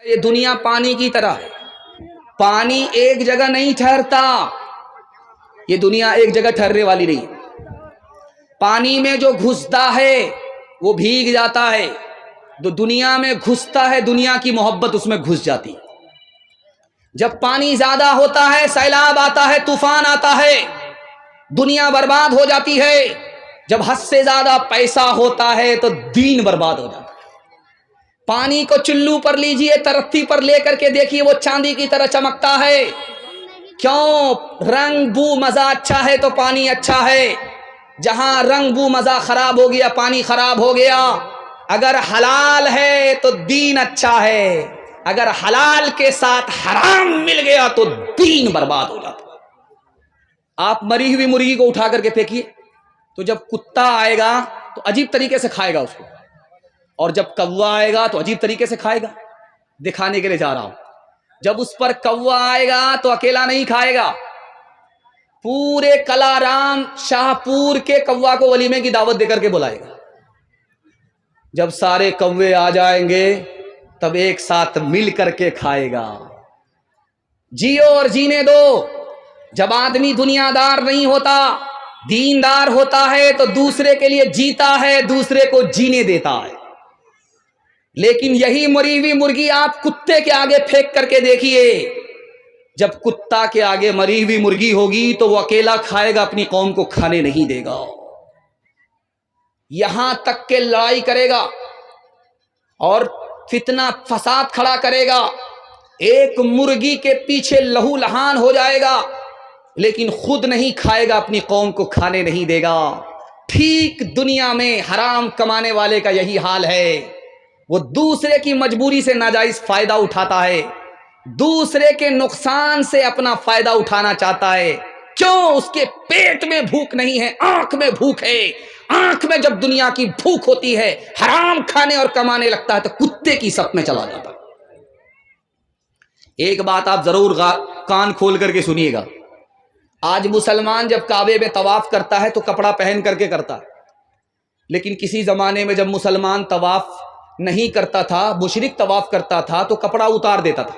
یہ دنیا پانی کی طرح ہے، پانی ایک جگہ نہیں ٹھہرتا، یہ دنیا ایک جگہ ٹھہرنے والی نہیں۔ پانی میں جو گھستا ہے وہ بھیگ جاتا ہے، جو دنیا میں گھستا ہے دنیا کی محبت اس میں گھس جاتی ہے۔ جب پانی زیادہ ہوتا ہے سیلاب آتا ہے، طوفان آتا ہے، دنیا برباد ہو جاتی ہے۔ جب حد سے زیادہ پیسہ ہوتا ہے تو دین برباد ہو جاتا ہے۔ پانی کو چلو پر لیجئے، ترتھی پر لے کر کے دیکھیے، وہ چاندی کی طرح چمکتا ہے۔ کیوں؟ رنگ بو مزہ اچھا ہے تو پانی اچھا ہے۔ جہاں رنگ بو مزہ خراب ہو گیا پانی خراب ہو گیا۔ اگر حلال ہے تو دین اچھا ہے، اگر حلال کے ساتھ حرام مل گیا تو دین برباد ہو جاتا ہے۔ آپ مری ہوئی مرغی کو اٹھا کر کے پھینکیے تو جب کتا آئے گا تو عجیب طریقے سے کھائے گا اس کو، اور جب کوا آئے گا تو عجیب طریقے سے کھائے گا۔ دکھانے کے لیے جا رہا ہوں، جب اس پر کوا آئے گا تو اکیلا نہیں کھائے گا، پورے کلارام شاہ پور کے کوا کو ولیمے کی دعوت دے کر کے بلائے گا۔ جب سارے کوے آ جائیں گے تب ایک ساتھ مل کر کے کھائے گا۔ جیو اور جینے دو۔ جب آدمی دنیا دار نہیں ہوتا، دیندار ہوتا ہے تو دوسرے کے لیے جیتا ہے، دوسرے کو جینے دیتا ہے۔ لیکن یہی مری ہوئی مرغی آپ کتے کے آگے پھینک کر کے دیکھیے، جب کتا کے آگے مری ہوئی مرغی ہوگی تو وہ اکیلا کھائے گا، اپنی قوم کو کھانے نہیں دے گا، یہاں تک کہ لڑائی کرے گا اور فتنہ فساد کھڑا کرے گا، ایک مرغی کے پیچھے لہو لہان ہو جائے گا، لیکن خود نہیں کھائے گا، اپنی قوم کو کھانے نہیں دے گا۔ ٹھیک دنیا میں حرام کمانے والے کا یہی حال ہے، وہ دوسرے کی مجبوری سے ناجائز فائدہ اٹھاتا ہے، دوسرے کے نقصان سے اپنا فائدہ اٹھانا چاہتا ہے۔ کیوں؟ اس کے پیٹ میں بھوک نہیں ہے، آنکھ میں بھوک ہے۔ آنکھ میں جب دنیا کی بھوک ہوتی ہے، حرام کھانے اور کمانے لگتا ہے تو کتے کی صف میں چلا جاتا ہے۔ ایک بات آپ ضرور کان کھول کر کے سنیے گا، آج مسلمان جب کعبے میں طواف کرتا ہے تو کپڑا پہن کر کے کرتا ہے، لیکن کسی زمانے میں جب مسلمان طواف نہیں کرتا تھا، مشرک طواف کرتا تھا تو کپڑا اتار دیتا تھا۔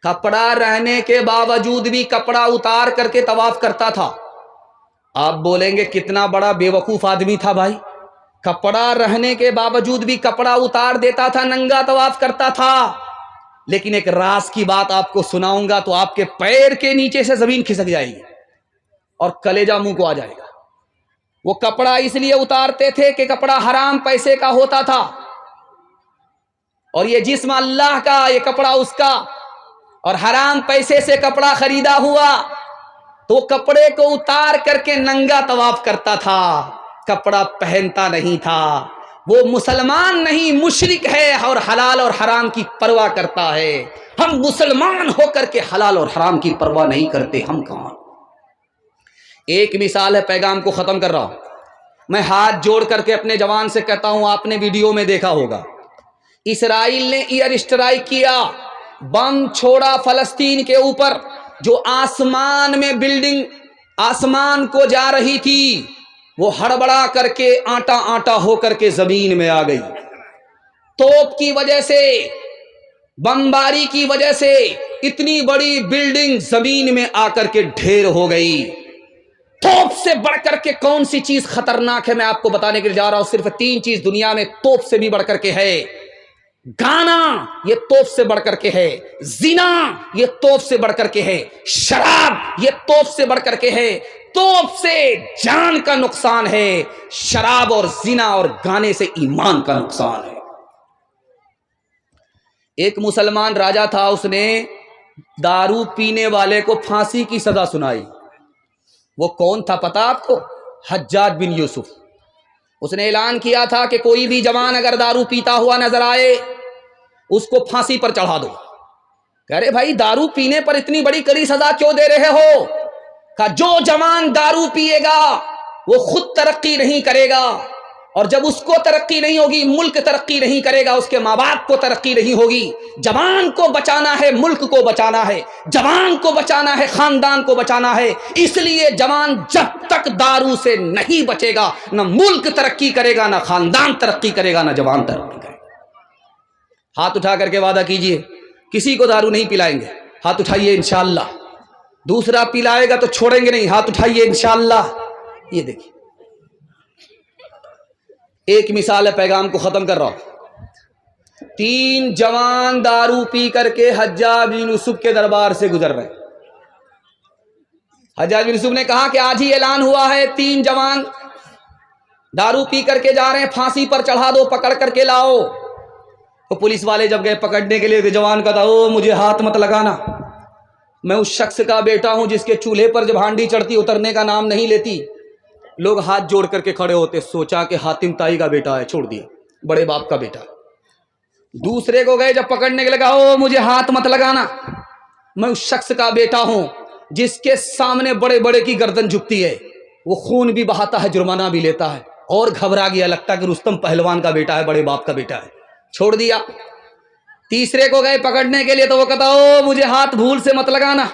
کپڑا رہنے کے باوجود بھی کپڑا اتار کر کے طواف کرتا تھا۔ آپ بولیں گے کتنا بڑا بے وقوف آدمی تھا بھائی، کپڑا رہنے کے باوجود بھی کپڑا اتار دیتا تھا، ننگا طواف کرتا تھا۔ لیکن ایک راز کی بات آپ کو سناؤں گا تو آپ کے پیر کے نیچے سے زمین کھسک جائے گی اور کلیجہ منہ کو آ جائے گا۔ وہ کپڑا اس لیے اتارتے تھے کہ کپڑا حرام پیسے کا ہوتا تھا، اور یہ جسم اللہ کا، یہ کپڑا اس کا، اور حرام پیسے سے کپڑا خریدا ہوا تو کپڑے کو اتار کر کے ننگا طواف کرتا تھا، کپڑا پہنتا نہیں تھا۔ وہ مسلمان نہیں، مشرک ہے اور حلال اور حرام کی پرواہ کرتا ہے۔ ہم مسلمان ہو کر کے حلال اور حرام کی پرواہ نہیں کرتے، ہم کہاں؟ ایک مثال ہے، پیغام کو ختم کر رہا ہوں۔ میں ہاتھ جوڑ کر کے اپنے جوان سے کہتا ہوں، آپ نے ویڈیو میں دیکھا ہوگا، اسرائیل نے ایئر اسٹرائک کیا، بم چھوڑا فلسطین کے اوپر، جو آسمان میں بلڈنگ آسمان کو جا رہی تھی وہ ہڑبڑا کر کے آٹا آٹا ہو کر کے زمین میں آ گئی۔ توپ کی وجہ سے، بمباری کی وجہ سے اتنی بڑی بلڈنگ زمین میں آ کر کے ڈھیر ہو گئی۔ توپ سے بڑھ کر کے کون سی چیز خطرناک ہے میں آپ کو بتانے کے لیے جا رہا ہوں۔ صرف 3 چیز دنیا میں توپ سے بھی بڑھ کر کے ہے۔ گانا یہ توپ سے بڑھ کر کے ہے، زنا یہ توپ سے بڑھ کر کے ہے، شراب یہ توپ سے بڑھ کر کے ہے۔ توپ سے جان کا نقصان ہے، شراب اور زنا اور گانے سے ایمان کا نقصان ہے۔ ایک مسلمان راجا تھا، اس نے دارو پینے والے کو پھانسی کی سزا سنائی۔ وہ کون تھا پتہ آپ کو؟ حجاج بن یوسف۔ اس نے اعلان کیا تھا کہ کوئی بھی جوان اگر دارو پیتا ہوا نظر آئے اس کو پھانسی پر چڑھا دو۔ کہہ رہے بھائی دارو پینے پر اتنی بڑی کڑی سزا کیوں دے رہے ہو؟ کہا جو جوان دارو پیے گا وہ خود ترقی نہیں کرے گا، اور جب اس کو ترقی نہیں ہوگی ملک ترقی نہیں کرے گا، اس کے ماں باپ کو ترقی نہیں ہوگی۔ جوان کو بچانا ہے، ملک کو بچانا ہے، جوان کو بچانا ہے، خاندان کو بچانا ہے۔ اس لیے جوان جب تک دارو سے نہیں بچے گا نہ ملک ترقی کرے گا، نہ خاندان ترقی کرے گا، نہ جوان ترقی کرے گا۔ ہاتھ اٹھا کر کے وعدہ کیجئے کسی کو دارو نہیں پلائیں گے. ہاتھ اٹھائیے انشاءاللہ. دوسرا پلائے گا تو چھوڑیں گے نہیں. ہاتھ اٹھائیے انشاءاللہ. یہ دیکھیے ایک مثال ہے، پیغام کو ختم کر رہا ہوں. 3 جوان دارو پی کر کے حجاج بن یوسف کے دربار سے گزر رہے ہیں. حجاج بن یوسف نے کہا کہ آج ہی اعلان ہوا ہے 3 جوان دارو پی کر کے جا رہے ہیں، پھانسی پر چڑھا دو، پکڑ کر کے لاؤ. تو پولیس والے جب گئے پکڑنے کے لیے، جوان کہا او مجھے ہاتھ مت لگانا، میں اس شخص کا بیٹا ہوں جس کے چولہے پر جب ہانڈی چڑھتی اترنے کا نام نہیں لیتی. لوگ ہاتھ جوڑ کر کے کھڑے ہوتے. سوچا کہ حاتم تائی کا بیٹا ہے، چھوڑ دیا، بڑے باپ کا بیٹا. دوسرے کو گئے جب پکڑنے کے لگا، او مجھے ہاتھ مت لگانا، میں اس شخص کا بیٹا ہوں جس کے سامنے بڑے بڑے کی گردن جھکتی ہے، وہ خون بھی بہاتا ہے، جرمانہ بھی لیتا ہے. اور گھبرا گیا، لگتا کہ رستم پہلوان کا بیٹا ہے، بڑے باپ کا بیٹا ہے، چھوڑ دیا. تیسرے کو گئے پکڑنے کے لیے تو وہ کہتا او مجھے ہاتھ بھول سے مت لگانا،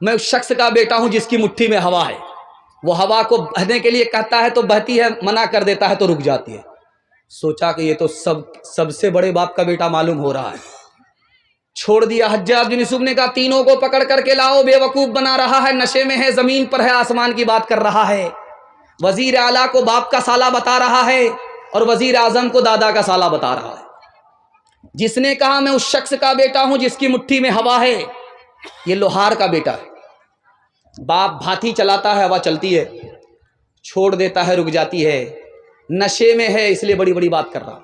میں اس شخص کا بیٹا ہوں جس کی مٹھی میں ہوا ہے. وہ ہوا کو بہنے کے لیے کہتا ہے تو بہتی ہے، منع کر دیتا ہے تو رک جاتی ہے. سوچا کہ یہ تو سب سے بڑے باپ کا بیٹا معلوم ہو رہا ہے، چھوڑ دیا. حجاج بن یوسف نے کہا تینوں کو پکڑ کر کے لاؤ، بے وقوف بنا رہا ہے، نشے میں ہے، زمین پر ہے، آسمان کی بات کر رہا ہے. وزیر اعلیٰ کو باپ کا سالہ بتا رہا ہے اور وزیر اعظم کو دادا کا سالہ بتا رہا ہے. جس نے کہا میں اس شخص کا بیٹا ہوں جس کی مٹھی میں ہوا ہے، یہ لوہار کا بیٹا ہے. باپ بھاتی چلاتا ہے، ہوا چلتی ہے، چھوڑ دیتا ہے، رک جاتی ہے، نشے میں ہے اس لیے بڑی بڑی بات کر رہا.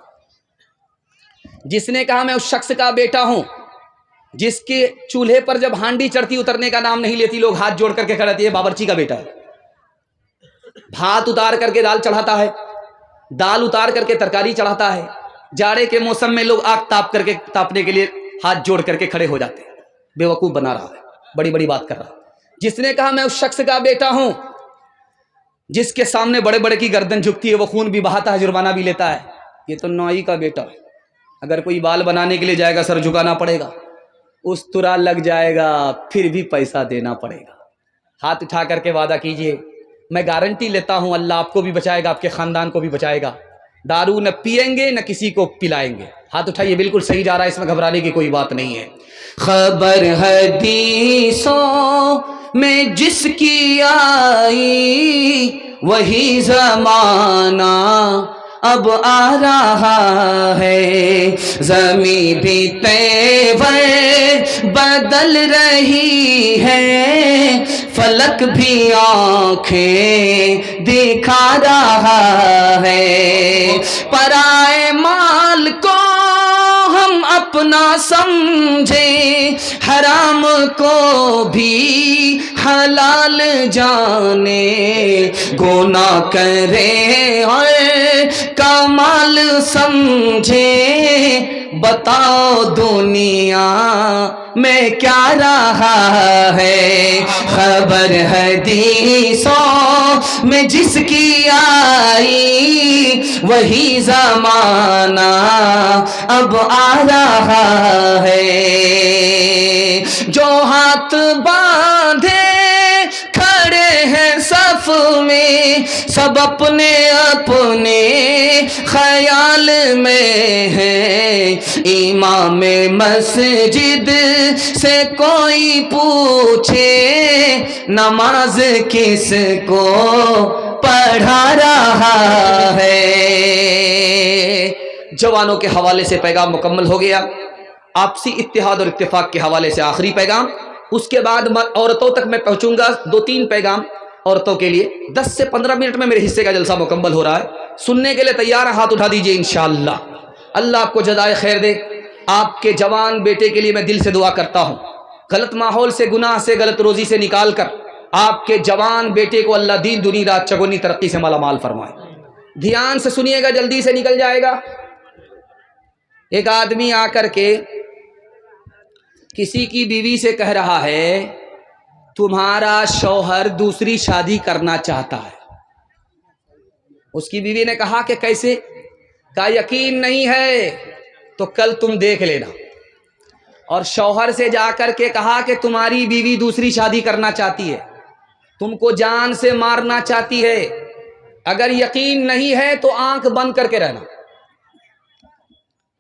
جس نے کہا میں اس شخص کا بیٹا ہوں جس کے چولہے پر جب ہانڈی چڑھتی اترنے کا نام نہیں لیتی، لوگ ہاتھ جوڑ کر کے کھڑے تھے، باورچی کا بیٹا ہے. بھات اتار کر کے دال چڑھاتا ہے، دال اتار کر کے ترکاری چڑھاتا ہے. جاڑے کے موسم میں لوگ آگ تاپنے کے لیے ہاتھ جوڑ کر کے کھڑے ہو جاتے ہیں. بے وقوف بنا رہا ہے، بڑی بڑی بات کر رہا ہے. جس نے کہا میں اس شخص کا بیٹا ہوں جس کے سامنے بڑے بڑے کی گردن جھکتی ہے، وہ خون بھی بہاتا ہے، جرمانہ بھی لیتا ہے، یہ تو نائی کا بیٹا ہے. اگر کوئی بال بنانے کے لیے جائے گا سر جھکانا پڑے گا، استرا لگ جائے گا، پھر بھی پیسہ دینا پڑے گا. ہاتھ اٹھا کر کے وعدہ کیجئے، میں گارنٹی لیتا ہوں اللہ آپ کو بھی بچائے گا، آپ کے خاندان کو بھی بچائے گا. دارو نہ پئیں گے نہ کسی کو پلائیں گے. ہاتھ اٹھائیے، بالکل صحیح جا رہا ہے، اس میں گھبرانے کی کوئی بات نہیں ہے. خبر حدیثوں میں جس کی آئی وہی زمانہ اب آ رہا ہے. زمین بھی تیور بدل رہی ہے، فلک بھی آنکھیں دکھا رہا ہے. پرائے مال کو ہم اپنا سمجھیں، حرام کو بھی حلال جانے، گناہ کرے اور کمال سمجھے. بتاؤ دنیا میں کیا رہا ہے، خبر حدیثوں میں جس کی آئی وہی زمانہ اب آ رہا ہے. جو ہاتھ باندھے کھڑے ہیں صف میں، سب اپنے اپنے خیال میں ہیں. امام مسجد سے کوئی پوچھے نماز کس کو پڑھا رہا ہے. جوانوں کے حوالے سے پیغام مکمل ہو گیا. آپسی اتحاد اور اتفاق کے حوالے سے آخری پیغام، اس کے بعد عورتوں تک میں پہنچوں گا. 2-3 پیغام عورتوں کے لیے. 10 سے 15 منٹ میں میرے حصے کا جلسہ مکمل ہو رہا ہے. سننے کے لیے تیار ہیں؟ ہاتھ اٹھا دیجئے انشاءاللہ. اللہ آپ کو جزائے خیر دے. آپ کے جوان بیٹے کے لیے میں دل سے دعا کرتا ہوں، غلط ماحول سے، گناہ سے، غلط روزی سے نکال کر آپ کے جوان بیٹے کو اللہ دین دنیا رات چگونی ترقی سے مالا مال فرمائے. دھیان سے سنیے گا، جلدی سے نکل جائے گا. ایک آدمی آ کر کے کسی کی بیوی سے کہہ رہا ہے تمہارا شوہر دوسری شادی کرنا چاہتا ہے. اس کی بیوی نے کہا کہ کیسے؟ کہا یقین نہیں ہے تو کل تم دیکھ لینا. اور شوہر سے جا کر کے کہا کہ تمہاری بیوی دوسری شادی کرنا چاہتی ہے، تم کو جان سے مارنا چاہتی ہے، اگر یقین نہیں ہے تو آنکھ بند کر کے رہنا.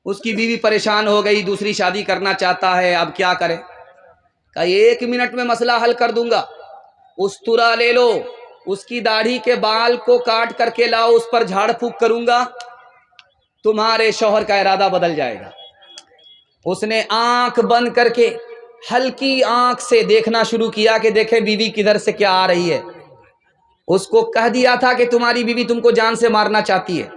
اس کی بیوی پریشان ہو گئی, دوسری شادی کرنا چاہتا ہے, اب کیا کرے؟ کہا 1 منٹ میں مسئلہ حل کر دوں گا. استرا لے لو, اس کی داڑھی کے بال کو کاٹ کر کے لاؤ, اس پر جھاڑ پھونک کروں گا, تمہارے شوہر کا ارادہ بدل جائے گا. اس نے آنکھ بند کر کے ہلکی آنکھ سے دیکھنا شروع کیا کہ دیکھے بیوی کدھر سے کیا آ رہی ہے. اس کو کہہ دیا تھا کہ تمہاری بیوی تم کو جان سے مارنا چاہتی ہے,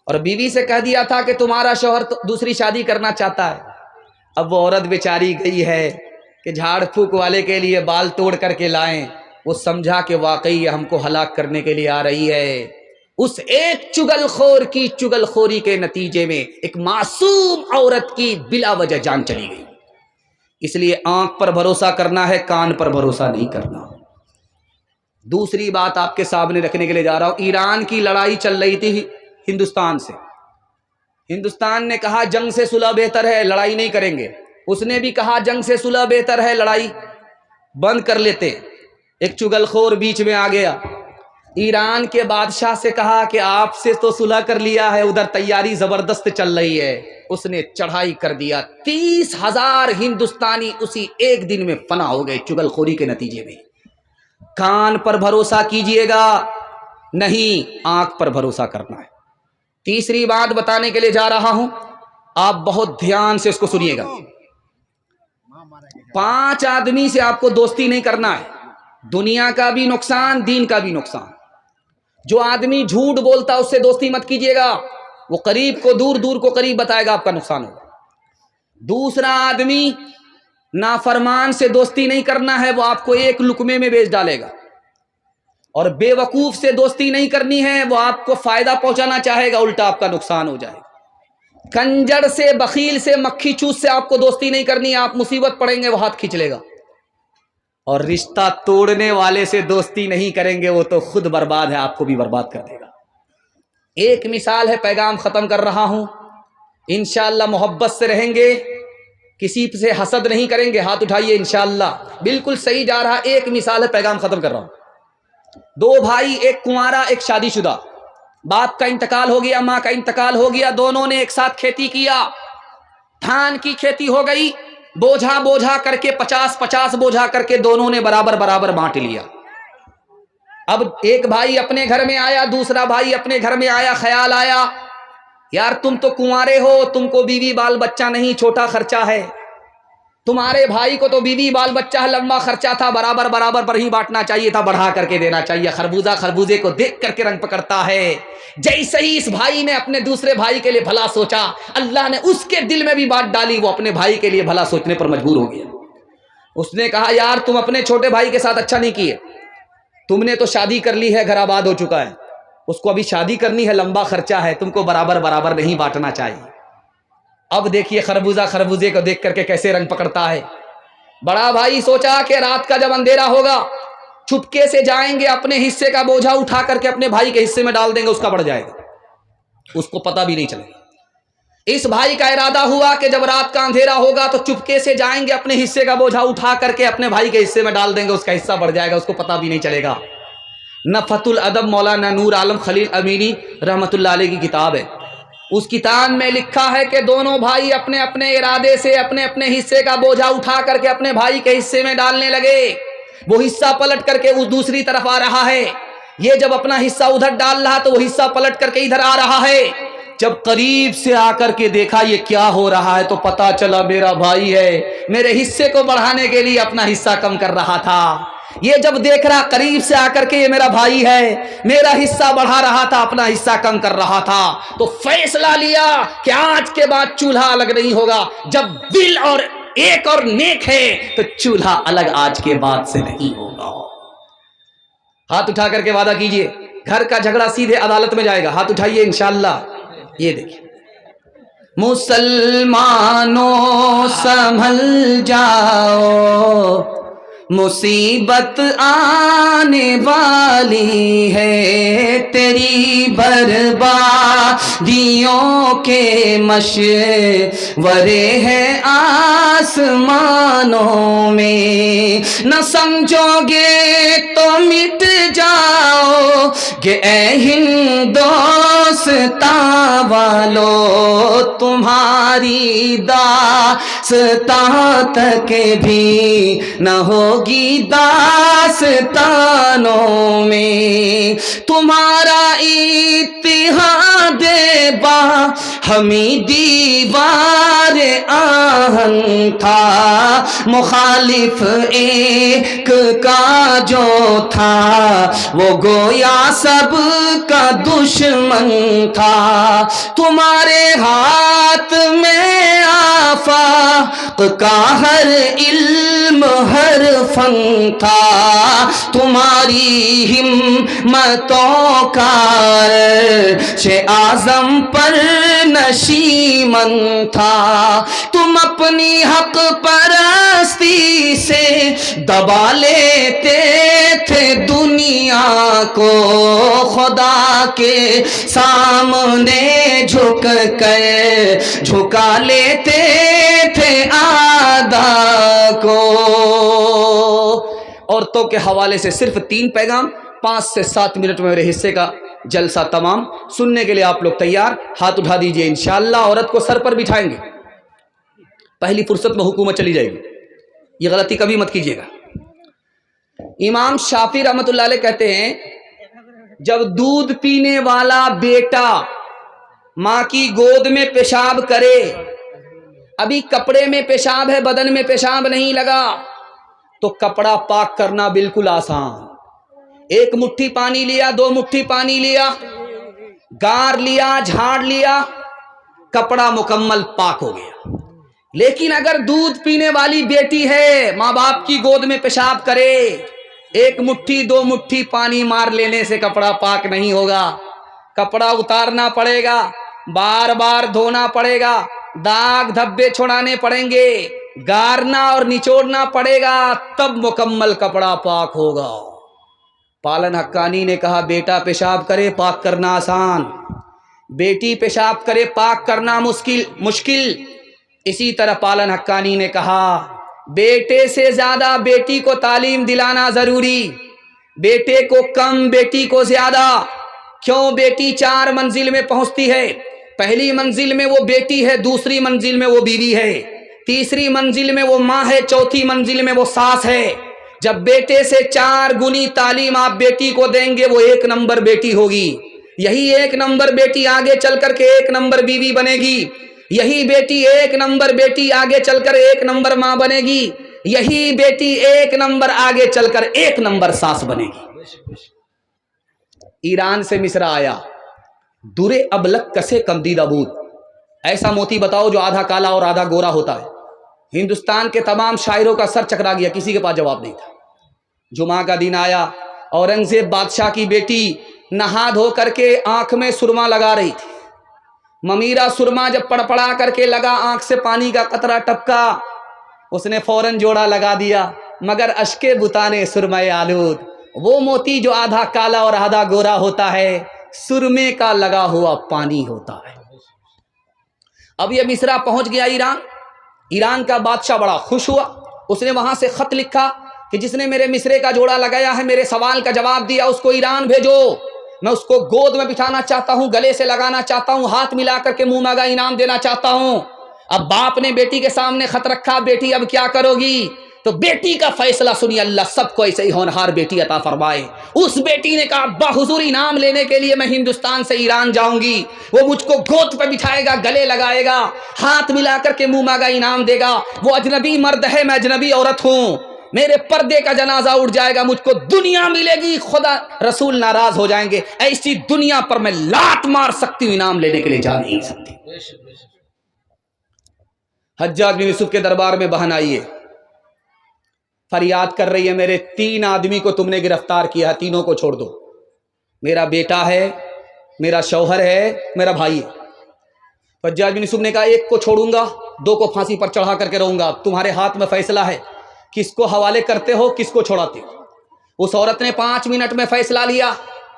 اور بیوی سے کہہ دیا تھا کہ تمہارا شوہر دوسری شادی کرنا چاہتا ہے. اب وہ عورت بیچاری گئی ہے کہ جھاڑ پھونک والے کے لیے بال توڑ کر کے لائیں. وہ سمجھا کہ واقعی یہ ہم کو ہلاک کرنے کے لیے آ رہی ہے. اس ایک چگل خور کی چگل خوری کے نتیجے میں ایک معصوم عورت کی بلا وجہ جان چلی گئی. اس لیے آنکھ پر بھروسہ کرنا ہے, کان پر بھروسہ نہیں کرنا. دوسری بات آپ کے سامنے رکھنے کے لیے جا رہا ہوں. ایران کی لڑائی چل رہی تھی ہندوستان سے. ہندوستان نے کہا جنگ سے صلح بہتر ہے, لڑائی نہیں کریں گے. اس نے بھی کہا جنگ سے صلح بہتر ہے, لڑائی بند کر لیتے. ایک چگل خور بیچ میں آ گیا, ایران کے بادشاہ سے کہا کہ آپ سے تو صلح کر لیا ہے, ادھر تیاری زبردست چل رہی ہے. اس نے چڑھائی کر دیا, 30,000 ہندوستانی اسی ایک دن میں فنا ہو گئے چگل خوری کے نتیجے میں. کان پر بھروسہ کیجئے گا نہیں, آنکھ پر بھروسہ کرنا ہے. تیسری بات بتانے کے لیے جا رہا ہوں, آپ بہت دھیان سے اس کو سنیے گا. 5 آدمی سے آپ کو دوستی نہیں کرنا ہے, دنیا کا بھی نقصان, دین کا بھی نقصان. جو آدمی جھوٹ بولتا اس سے دوستی مت کیجیے گا, وہ قریب کو دور, دور کو قریب بتائے گا, آپ کا نقصان ہوگا. دوسرا آدمی نافرمان سے دوستی نہیں کرنا ہے, وہ آپ کو ایک لقمے میں بیچ ڈالے گا. اور بے وقوف سے دوستی نہیں کرنی ہے, وہ آپ کو فائدہ پہنچانا چاہے گا, الٹا آپ کا نقصان ہو جائے گا. کنجر سے, بخیل سے, مکھی چوس سے آپ کو دوستی نہیں کرنی ہے, آپ مصیبت پڑیں گے وہ ہاتھ کھینچ لے گا. اور رشتہ توڑنے والے سے دوستی نہیں کریں گے, وہ تو خود برباد ہے, آپ کو بھی برباد کر دے گا. ایک مثال ہے, پیغام ختم کر رہا ہوں. انشاءاللہ محبت سے رہیں گے, کسی سے حسد نہیں کریں گے. ہاتھ اٹھائیے, انشاءاللہ بالکل صحیح جا رہا. ایک مثال ہے, پیغام ختم کر رہا ہوں. 2 بھائی, ایک کنوارا ایک شادی شدہ. باپ کا انتقال ہو گیا, ماں کا انتقال ہو گیا, دونوں نے ایک ساتھ کھیتی کیا. دھان کی کھیتی ہو گئی, بوجھا بوجھا کر کے 50 بوجھا کر کے دونوں نے برابر برابر بانٹ لیا. اب ایک بھائی اپنے گھر میں آیا, دوسرا بھائی اپنے گھر میں آیا. خیال آیا یار تم تو کنوارے ہو, تم کو بیوی بال بچہ نہیں, چھوٹا خرچہ ہے. تمہارے بھائی کو تو بیوی بال بچہ ہے, لمبا خرچہ تھا, برابر برابر پر ہی بانٹنا چاہیے تھا, بڑھا کر کے دینا چاہیے. خربوزہ خربوزے کو دیکھ کر کے رنگ پکڑتا ہے. جیسے ہی اس بھائی نے اپنے دوسرے بھائی کے لیے بھلا سوچا, اللہ نے اس کے دل میں بھی بات ڈالی, وہ اپنے بھائی کے لیے بھلا سوچنے پر مجبور ہو گیا. اس نے کہا یار تم اپنے چھوٹے بھائی کے ساتھ اچھا نہیں کیے, تم نے تو شادی کر لی ہے, گھر آباد ہو چکا ہے, اس کو ابھی شادی کرنی ہے, لمبا خرچہ ہے, تم کو برابر برابر نہیں بانٹنا چاہیے. اب دیکھیے خربوزہ خربوزے کو دیکھ کر کے کیسے رنگ پکڑتا ہے. بڑا بھائی سوچا کہ رات کا جب اندھیرا ہوگا چھپکے سے جائیں گے, اپنے حصے کا بوجھا اٹھا کر کے اپنے بھائی کے حصے میں ڈال دیں گے, اس کا بڑھ جائے گا, اس کو پتہ بھی نہیں چلے گا. اس بھائی کا ارادہ ہوا کہ جب رات کا اندھیرا ہوگا تو چپکے سے جائیں گے, اپنے حصے کا بوجھا اٹھا کر کے اپنے بھائی کے حصے میں ڈال دیں گے, اس کا حصہ بڑھ جائے گا, اس کو پتہ بھی نہیں چلے گا. نفحۃ الادب مولانا نور عالم خلیل امینی رحمۃ اللہ علیہ کی کتاب ہے. اس کتاب میں لکھا ہے کہ دونوں بھائی اپنے اپنے ارادے سے اپنے اپنے حصے کا بوجھا اٹھا کر کے اپنے بھائی کے حصے میں ڈالنے لگے. وہ حصہ پلٹ کر کے اس دوسری طرف آ رہا ہے, یہ جب اپنا حصہ ادھر ڈال رہا تو وہ حصہ پلٹ کر کے ادھر آ رہا ہے. جب قریب سے آ کر کے دیکھا یہ کیا ہو رہا ہے تو پتا چلا میرا بھائی ہے, میرے حصے کو بڑھانے کے لیے اپنا حصہ کم کر رہا تھا. یہ جب دیکھ رہا قریب سے آ کر کے یہ میرا بھائی ہے, میرا حصہ بڑھا رہا تھا, اپنا حصہ کم کر رہا تھا, تو فیصلہ لیا کہ آج کے بعد چولہا الگ نہیں ہوگا. جب دل اور ایک اور نیک ہے تو چولہا الگ آج کے بعد سے نہیں ہوگا. ہاتھ اٹھا کر کے وعدہ کیجئے, گھر کا جھگڑا سیدھے عدالت میں جائے گا. ہاتھ اٹھائیے انشاءاللہ. یہ دیکھیں مسلمانوں سنبھل جاؤ, مصیبت آنے والی ہے, تیری بربادیوں کے مشورے ہیں آسمانوں میں. نہ سمجھو گے تو مٹ جاؤ گے اے ہندوستان, داستان والو تمہاری داستان تک بھی نہ ہوگی داستانوں میں، تمہارا اتحاد با ہمیں دیوار آہن تھا، مخالف ایک کا جو تھا وہ گویا سب کا دشمن تھا، تمہارے ہاتھ میں آفاق کا ہر علم ہر فن تھا، تمہاری ہمتوں کا عرش اعظم پر نشیمن تھا، تم اپنی حق پرستی سے دبا لیتے تھے دنیا کو، خدا کے سامنے جھک کر جھکا لیتے تھے اعداء کو۔ عورتوں کے حوالے سے صرف 3 پیغام، 5 سے 7 منٹ میں میرے حصے کا جلسہ تمام۔ سننے کے لیے آپ لوگ تیار؟ ہاتھ اٹھا دیجئے۔ انشاءاللہ عورت کو سر پر بٹھائیں گے، پہلی فرصت میں حکومت چلی جائے گی، یہ غلطی کبھی مت کیجیے گا۔ امام شافعی رحمۃ اللہ علیہ کہتے ہیں جب دودھ پینے والا بیٹا ماں کی گود میں پیشاب کرے، ابھی کپڑے میں پیشاب ہے، بدن میں پیشاب نہیں لگا، تو کپڑا پاک کرنا بالکل آسان۔ 1 مٹھی پانی لیا، 2 مٹھی پانی لیا، گار لیا، جھاڑ لیا، کپڑا مکمل پاک ہو گیا۔ لیکن اگر دودھ پینے والی بیٹی ہے، ماں باپ کی گود میں پیشاب کرے، 1 مٹھی 2 مٹھی پانی مار لینے سے کپڑا پاک نہیں ہوگا، کپڑا اتارنا پڑے گا، بار بار دھونا پڑے گا، داغ دھبے چھڑانے پڑیں گے، گارنا اور نچوڑنا پڑے گا، تب مکمل کپڑا پاک ہوگا۔ پالن حقانی نے کہا بیٹا پیشاب کرے پاک کرنا آسان، بیٹی پیشاب کرے پاک کرنا مشکل۔ اسی طرح پالن حقانی نے کہا بیٹے سے زیادہ بیٹی کو تعلیم دلانا ضروری، بیٹے کو کم بیٹی کو زیادہ۔ کیوں؟ بیٹی 4 منزل میں پہنچتی ہے، پہلی منزل میں وہ بیٹی ہے، دوسری منزل میں وہ بیوی ہے، تیسری منزل میں وہ ماں ہے، چوتھی منزل میں وہ ساس ہے۔ جب بیٹے سے 4 گنی تعلیم آپ بیٹی کو دیں گے وہ 1 نمبر بیٹی ہوگی، یہی 1 نمبر بیٹی آگے چل کر کے 1 نمبر بیوی بنے گی، یہی بیٹی 1 نمبر بیٹی آگے چل کر 1 نمبر ماں بنے گی، یہی بیٹی 1 نمبر آگے چل کر 1 نمبر ساس بنے گی۔ ایران سے مصر آیا درے ابلک کسے کمدیدہ بود، ایسا موتی بتاؤ جو آدھا کالا اور آدھا گورا ہوتا ہے۔ ہندوستان کے تمام شاعروں کا سر چکرا گیا، کسی کے پاس جواب نہیں تھا۔ جمعہ کا دن آیا، اورنگزیب بادشاہ کی بیٹی نہا دھو کر کے آنکھ میں سرما لگا رہی تھی، ممیرا سرما جب پڑپڑا کر کے لگا، آنکھ سے پانی کا قطرہ ٹپکا، اس نے فوراً جوڑا لگا دیا، مگر اشکے بتانے سرمے آلود، وہ موتی جو آدھا کالا اور آدھا گورا ہوتا ہے سرمے کا لگا ہوا پانی ہوتا ہے۔ اب یہ مصرا پہنچ گیا ایران کا بادشاہ بڑا خوش ہوا، اس نے وہاں سے خط لکھا کہ جس نے میرے مصرے کا جوڑا لگایا ہے، میرے سوال کا جواب دیا، اس کو ایران بھیجو، میں اس کو گود میں بٹھانا چاہتا ہوں، گلے سے لگانا چاہتا ہوں، ہاتھ ملا کر کے منہ مانگا انعام دینا چاہتا ہوں۔ اب باپ نے بیٹی کے سامنے خط رکھا، بیٹی اب کیا کرو گی؟ تو بیٹی کا فیصلہ سنی، اللہ سب کو ایسے ہی ہونہار بیٹی عطا فرمائے۔ اس بیٹی نے کہا ابا حضور انعام لینے کے لیے میں ہندوستان سے ایران جاؤں گی، وہ مجھ کو گود پہ بٹھائے گا، گلے لگائے گا، ہاتھ ملا کر کے منہ مانگا انعام دے گا، وہ اجنبی مرد ہے، میں اجنبی عورت ہوں، میرے پردے کا جنازہ اٹھ جائے گا، مجھ کو دنیا ملے گی، خدا رسول ناراض ہو جائیں گے، ایسی دنیا پر میں لات مار سکتی ہوں، انعام لینے کے لیے جا نہیں سکتی۔ حجاج بن یوسف کے دربار میں بہن آئی ہے، فریاد کر رہی ہے میرے 3 آدمی کو تم نے گرفتار کیا ہے، تینوں کو چھوڑ دو، میرا بیٹا ہے، میرا شوہر ہے، میرا بھائی ہے۔ حجاج بن یوسف نے کہا 1 کو چھوڑوں گا، 2 کو پھانسی پر چڑھا کر کے رہوں گا، تمہارے ہاتھ میں فیصلہ ہے، کس کو حوالے کرتے ہو، کس کو چھوڑاتے ہو۔ اس عورت نے 5 منٹ میں فیصلہ لیا،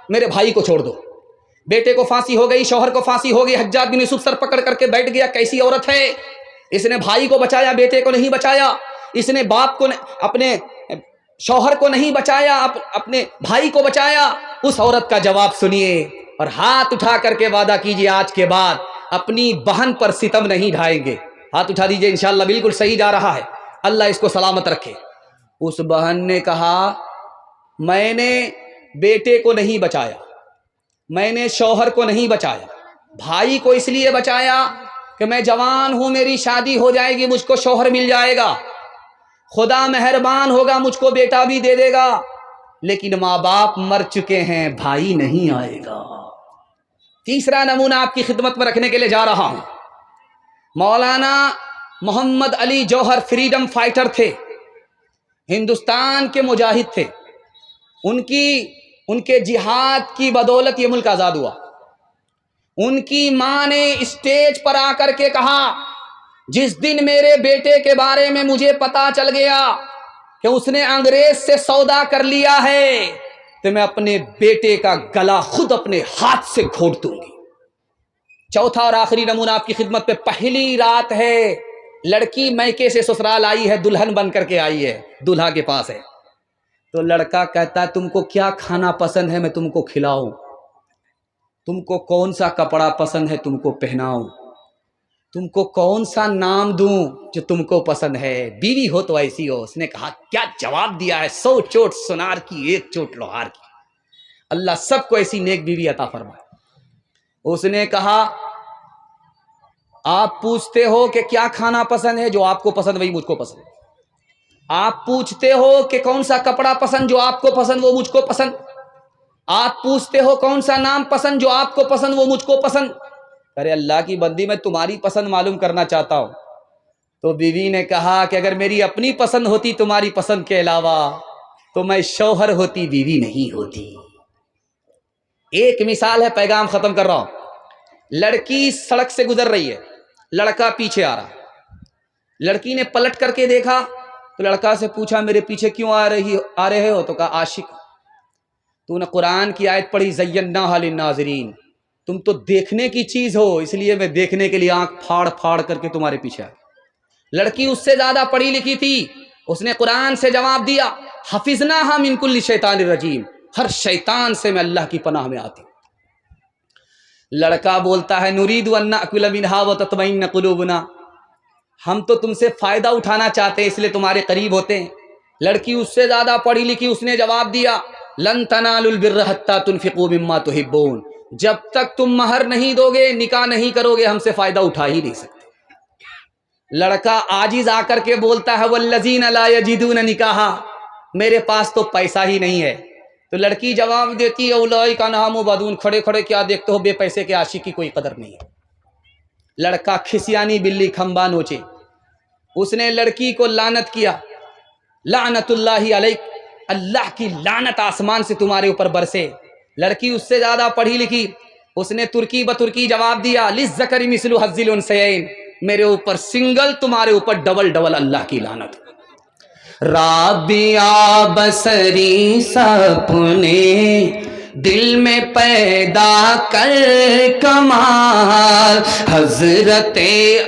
میرے بھائی کو چھوڑ دو۔ بیٹے کو پھانسی ہو گئی، شوہر کو پھانسی ہو گئی، حجاج بن یوسف سر پکڑ کر کے بیٹھ گیا، کیسی عورت ہے، اس نے بھائی کو بچایا، بیٹے کو نہیں بچایا، اس نے باپ کو، اپنے شوہر کو نہیں بچایا، اپنے بھائی کو بچایا۔ اس عورت کا جواب سنیے، اور ہاتھ اٹھا کر کے وعدہ کیجیے آج کے بعد اپنی بہن پر ستم نہیں ڈھائیں گے. ہاتھ اٹھا دیجیے، انشاءاللہ بالکل صحیح جا رہا ہے، اللہ اس کو سلامت رکھے. اس بہن نے کہا میں نے بیٹے کو نہیں بچایا، میں نے شوہر کو نہیں بچایا، بھائی کو اس لیے بچایا کہ میں جوان ہوں، میری شادی ہو جائے گی، مجھ کو شوہر مل جائے گا، خدا مہربان ہوگا مجھ کو بیٹا بھی دے دے گا، لیکن ماں باپ مر چکے ہیں، بھائی نہیں آئے گا. تیسرا نمونہ آپ کی خدمت میں رکھنے کے لیے جا رہا ہوں. مولانا محمد علی جوہر فریڈم فائٹر تھے، ہندوستان کے مجاہد تھے. ان کے جہاد کی بدولت یہ ملک آزاد ہوا. ان کی ماں نے اسٹیج پر آ کر کے کہا جس دن میرے بیٹے کے بارے میں مجھے پتا چل گیا کہ اس نے انگریز سے سودا کر لیا ہے تو میں اپنے بیٹے کا گلا خود اپنے ہاتھ سے گھونٹ دوں گی. چوتھا اور آخری نمونہ آپ کی خدمت پہ. پہلی رات ہے، لڑکی میکے سے سسرال آئی ہے، دلہن بن کر کے آئی ہے، دولہا کے پاس ہے. تو لڑکا کہتا ہے تم کو کیا کھانا پسند ہے میں تم کو کھلاؤں، تم کو کون سا کپڑا پسند ہے تم کو پہناؤں، تم کو کون سا نام دوں جو تم کو پسند ہے، بیوی ہو تو ایسی ہو. اس نے کہا کیا جواب دیا ہے، 100 چوٹ سونار کی 1 چوٹ لوہار کی. اللہ سب کو ایسی نیک بیوی عطا فرمائے. اس نے کہا آپ پوچھتے ہو کہ کیا کھانا پسند ہے، جو آپ کو پسند وہی مجھ کو پسند. آپ پوچھتے ہو کہ کون سا کپڑا پسند، جو آپ کو پسند وہ مجھ کو پسند. آپ پوچھتے ہو کون سا نام پسند، جو آپ کو پسند وہ مجھ کو پسند. ارے اللہ کی بندی میں تمہاری پسند معلوم کرنا چاہتا ہوں. تو بیوی نے کہا کہ اگر میری اپنی پسند ہوتی تمہاری پسند کے علاوہ تو میں شوہر ہوتی، بیوی نہیں ہوتی. ایک مثال ہے، پیغام ختم کر رہا ہوں. لڑکی سڑک سے گزر رہی ہے، لڑکا پیچھے آ رہا. لڑکی نے پلٹ کر کے دیکھا تو لڑکا سے پوچھا میرے پیچھے کیوں آ رہے ہو؟ تو کہا عاشق. تو نے قرآن کی آیت پڑھی زیناھا للناظرین، تم تو دیکھنے کی چیز ہو، اس لیے میں دیکھنے کے لیے آنکھ پھاڑ پھاڑ کر کے تمہارے پیچھے آئی. لڑکی اس سے زیادہ پڑھی لکھی تھی، اس نے قرآن سے جواب دیا حفظناھا من کل شیطان الرجیم، ہر شیطان سے میں اللہ کی پناہ میں آتی. لڑکا بولتا ہے نرید ان ناکل منھا وتطمئن قلوبنا، ہم تو تم سے فائدہ اٹھانا چاہتے ہیں اس لیے تمہارے قریب ہوتے ہیں. لڑکی اس سے زیادہ پڑھی لکھی، اس نے جواب دیا لن تنالوا البر حتى تنفقوا مما تحبون، جب تک تم مہر نہیں دو گے، نکاح نہیں کرو گے، ہم سے فائدہ اٹھا ہی نہیں سکتے. لڑکا عاجز آ کر کے بولتا ہے والذین لا یجدون نکاحا، میرے پاس تو پیسہ ہی نہیں ہے. تو لڑکی جواب دیتی ہے اولئک عنہا مبعدون، کھڑے کھڑے کیا دیکھتے ہو، بے پیسے کے عاشق کی کوئی قدر نہیں ہے. لڑکا کھسیانی بلی کھمبا نوچے. اس نے لڑکی کو لعنت کیا، لعنت اللہ علیک، اللہ کی لعنت آسمان سے تمہارے اوپر برسے. لڑکی اس سے زیادہ پڑھی لکھی، اس نے ترکی بترکی جواب دیا للذکر مثل حظ الانثیین، میرے اوپر سنگل، تمہارے اوپر ڈبل ڈبل اللہ کی لعنت. رابعہ بصری سپنے دل میں پیدا کر کمال، حضرت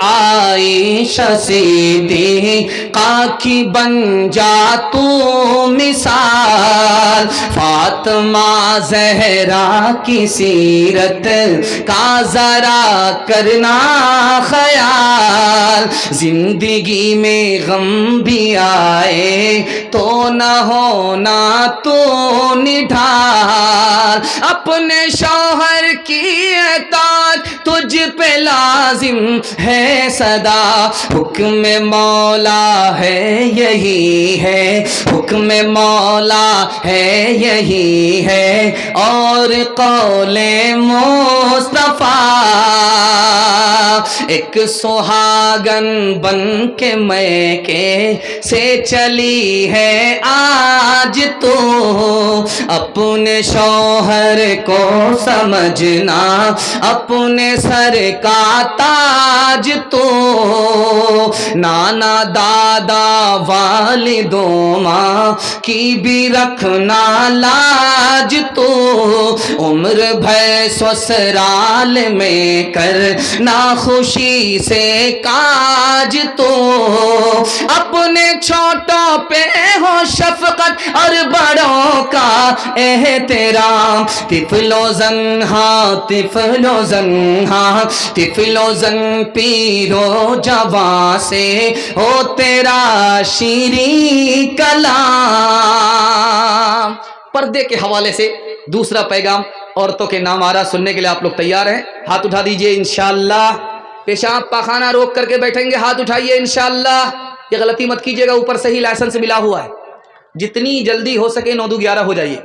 عائشہ صدیقہ کی بن جا تو مثال، فاطمہ زہرا کی سیرت کا ذرا کرنا خیال، زندگی میں غم بھی آئے تو نہ ہونا تو نڈھال، اپنے شوہر کی اطاعت تجھ پہ لازم ہے صدا، حکم مولا ہے یہی ہے، حکم مولا ہے یہی ہے، اور قول مصطفیٰ ایک سہاگن بن کے میکے سے چلی ہے آج تو، اپنے شوہر کو سمجھنا اپنے سر کا تاج تو، نانا دادا والدوں ماں کی بھی رکھنا لاج تو، عمر بھر سسرال میں کرنا خوشی سے کاج تو، اپنے اپنے چھوٹوں پہ ہو شفقت اور بڑوں کا احترام. طفل و زنہاں طفل و زنہاں طفل و زن پیر و جوان سے ہو تیرا شیریں کلام. پردے کے حوالے سے دوسرا پیغام عورتوں کے نام آ رہا, سننے کے لیے آپ لوگ تیار ہیں؟ ہاتھ اٹھا دیجئے انشاءاللہ. پیشاب پاخانہ روک کر کے بیٹھیں گے, ہاتھ اٹھائیے انشاءاللہ. یہ غلطی مت کیجیے گا, اوپر سے ہی لائسنس ملا ہوا ہے. جتنی جلدی ہو سکے 9-11 ہو جائیے.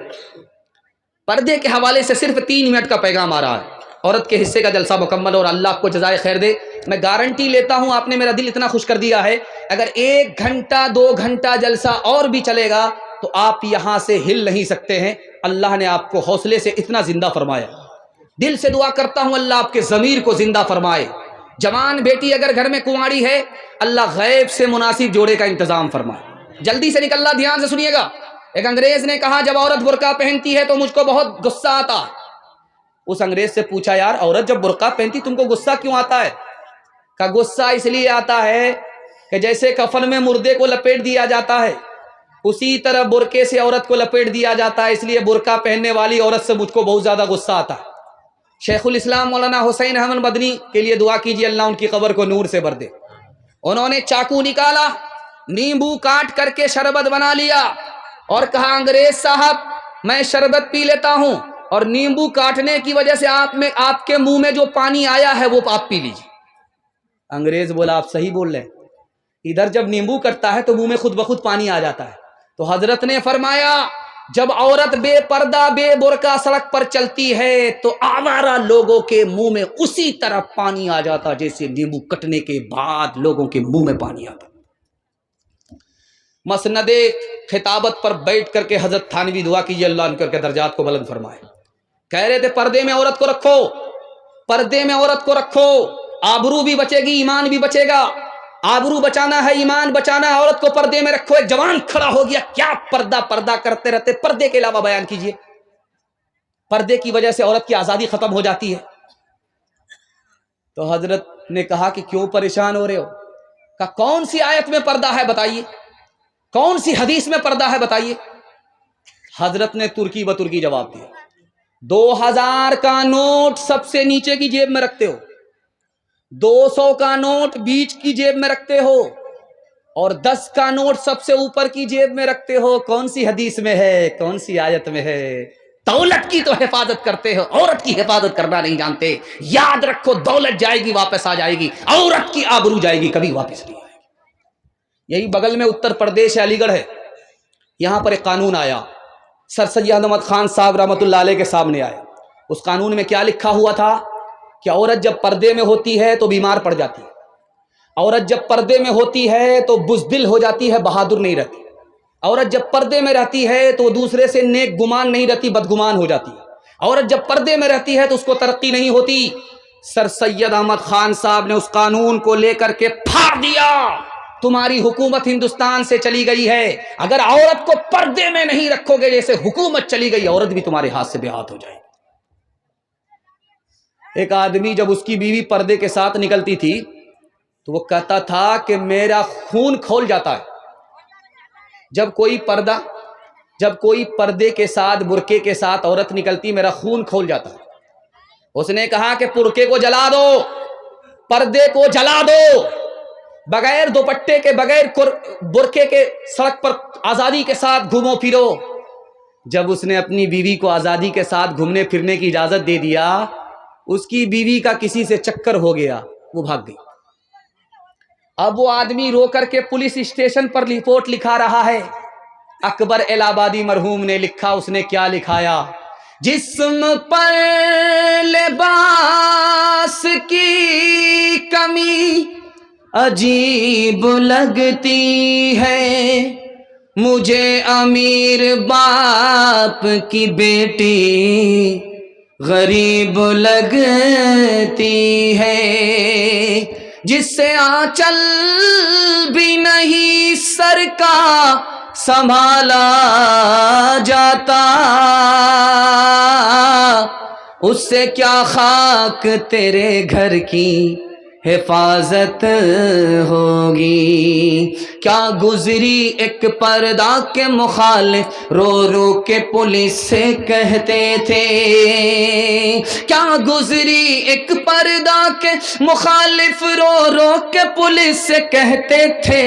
پردے کے حوالے سے صرف 3 منٹ کا پیغام آ رہا ہے. عورت کے حصے کا جلسہ مکمل, اور اللہ آپ کو جزائے خیر دے. میں گارنٹی لیتا ہوں, آپ نے میرا دل اتنا خوش کر دیا ہے, اگر 1 گھنٹہ 2 گھنٹہ جلسہ اور بھی چلے گا تو آپ یہاں سے ہل نہیں سکتے ہیں. اللہ نے آپ کو حوصلے سے اتنا زندہ فرمایا. دل سے دعا کرتا ہوں اللہ آپ کے ضمیر کو زندہ فرمائے. جوان بیٹی اگر گھر میں کنواری ہے, اللہ غیب سے مناسب جوڑے کا انتظام فرمائے. جلدی سے نکلنا, دھیان سے سنیے گا. ایک انگریز نے کہا جب عورت برقع پہنتی ہے تو مجھ کو بہت غصہ آتا. اس انگریز سے پوچھا یار عورت جب برقع پہنتی تم کو غصہ کیوں آتا ہے؟ کہ غصہ اس لیے آتا ہے کہ جیسے کفن میں مردے کو لپیٹ دیا جاتا ہے اسی طرح برقعے سے عورت کو لپیٹ دیا جاتا ہے, اس لیے برقع پہننے والی عورت سے مجھ کو بہت زیادہ غصہ آتا ہے. شیخ الاسلام مولانا حسین احمد مدنی کے لیے دعا کیجیے, اللہ ان کی قبر کو نور سے بھر دے. انہوں نے چاقو نکالا, نیمبو کاٹ کر کے شربت بنا لیا اور کہا انگریز صاحب میں شربت پی لیتا ہوں, اور نیمبو کاٹنے کی وجہ سے آپ کے منہ میں جو پانی آیا ہے وہ آپ پی لیجیے. انگریز بولا آپ صحیح بول رہے ہیں, ادھر جب نیمبو کٹتا ہے تو منہ میں خود بخود پانی آ جاتا ہے. تو حضرت نے فرمایا جب عورت بے پردہ بے برقع سڑک پر چلتی ہے تو آوارہ لوگوں کے منہ میں اسی طرح پانی آ جاتا جیسے نیمبو کٹنے کے بعد لوگوں کے منہ میں پانی آتا. مسند خطابت پر بیٹھ کر کے حضرت تھانوی دعا کیجیے اللہ ان کے درجات کو بلند فرمائے. کہہ رہے تھے پردے میں عورت کو رکھو, پردے میں عورت کو رکھو, آبرو بھی بچے گی ایمان بھی بچے گا. آبرو بچانا ہے, ایمان بچانا ہے, عورت کو پردے میں رکھو. ایک جوان کھڑا ہو گیا, کیا پردہ پردہ کرتے رہتے, پردے کے علاوہ بیان کیجئے. پردے کی وجہ سے عورت کی آزادی ختم ہو جاتی ہے. تو حضرت نے کہا کہ کیوں پریشان ہو رہے ہو؟ کہا کون سی آیت میں پردہ ہے بتائیے, کون سی حدیث میں پردہ ہے بتائیے. حضرت نے ترکی بترکی جواب دیا. 2000 کا نوٹ سب سے نیچے کی جیب میں رکھتے ہو, 200 کا نوٹ بیچ کی جیب میں رکھتے ہو, اور 10 کا نوٹ سب سے اوپر کی جیب میں رکھتے ہو. کون سی حدیث میں ہے, کون سی آیت میں ہے؟ دولت کی تو حفاظت کرتے ہو, عورت کی حفاظت کرنا نہیں جانتے. یاد رکھو دولت جائے گی واپس آ جائے گی, عورت کی آبرو جائے گی کبھی واپس نہیں آئے گی. یہی بغل میں اتر پردیش علی گڑھ ہے, یہاں پر ایک قانون آیا, سر سید احمد خان صاحب رحمۃ اللہ علیہ کے سامنے آیا. اس قانون میں کیا لکھا ہوا تھا کہ عورت جب پردے میں ہوتی ہے تو بیمار پڑ جاتی ہے, عورت جب پردے میں ہوتی ہے تو بزدل ہو جاتی ہے, بہادر نہیں رہتی. عورت جب پردے میں رہتی ہے تو دوسرے سے نیک گمان نہیں رہتی, بدگمان ہو جاتی ہے. عورت جب پردے میں رہتی ہے تو اس کو ترقی نہیں ہوتی. سر سید احمد خان صاحب نے اس قانون کو لے کر کے پھاڑ دیا. تمہاری حکومت ہندوستان سے چلی گئی ہے, اگر عورت کو پردے میں نہیں رکھو گے جیسے حکومت چلی گئی, عورت بھی تمہارے ہاتھ سے بے ہاتھ ہو جائے گی. ایک آدمی جب اس کی بیوی پردے کے ساتھ نکلتی تھی تو وہ کہتا تھا کہ میرا خون کھول جاتا ہے. جب کوئی پردے کے ساتھ برقعے کے ساتھ عورت نکلتی میرا خون کھول جاتا ہے. اس نے کہا کہ برقعے کو جلا دو, پردے کو جلا دو, بغیر دوپٹے کے بغیر برقعے کے سڑک پر آزادی کے ساتھ گھومو پھرو. جب اس نے اپنی بیوی کو آزادی کے ساتھ گھومنے پھرنے کی اجازت دے دیا, اس کی بیوی کا کسی سے چکر ہو گیا, وہ بھاگ گئی. اب وہ آدمی رو کر کے پولیس اسٹیشن پر رپورٹ لکھا رہا ہے. اکبر الہ آبادی مرحوم نے لکھا, اس نے کیا لکھایا, جسم پر لباس کی کمی عجیب لگتی ہے, مجھے امیر باپ کی بیٹی غریب لگتی ہے, جس سے آنچل بھی نہیں سر کا سنبھالا جاتا, اس سے کیا خاک تیرے گھر کی حفاظت ہوگی. کیا گزری ایک پردہ کے مخالف رو رو کے پولیس سے کہتے تھے. کیا گزری ایک پردہ کے مخالف رو رو کے پولیس سے کہتے تھے.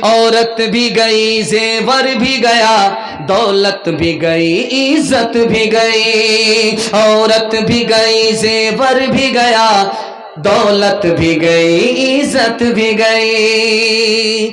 عورت بھی گئی زیور بھی گیا دولت بھی گئی عزت بھی گئی. عورت بھی گئی زیور بھی گیا دولت بھی گئی عزت بھی گئی.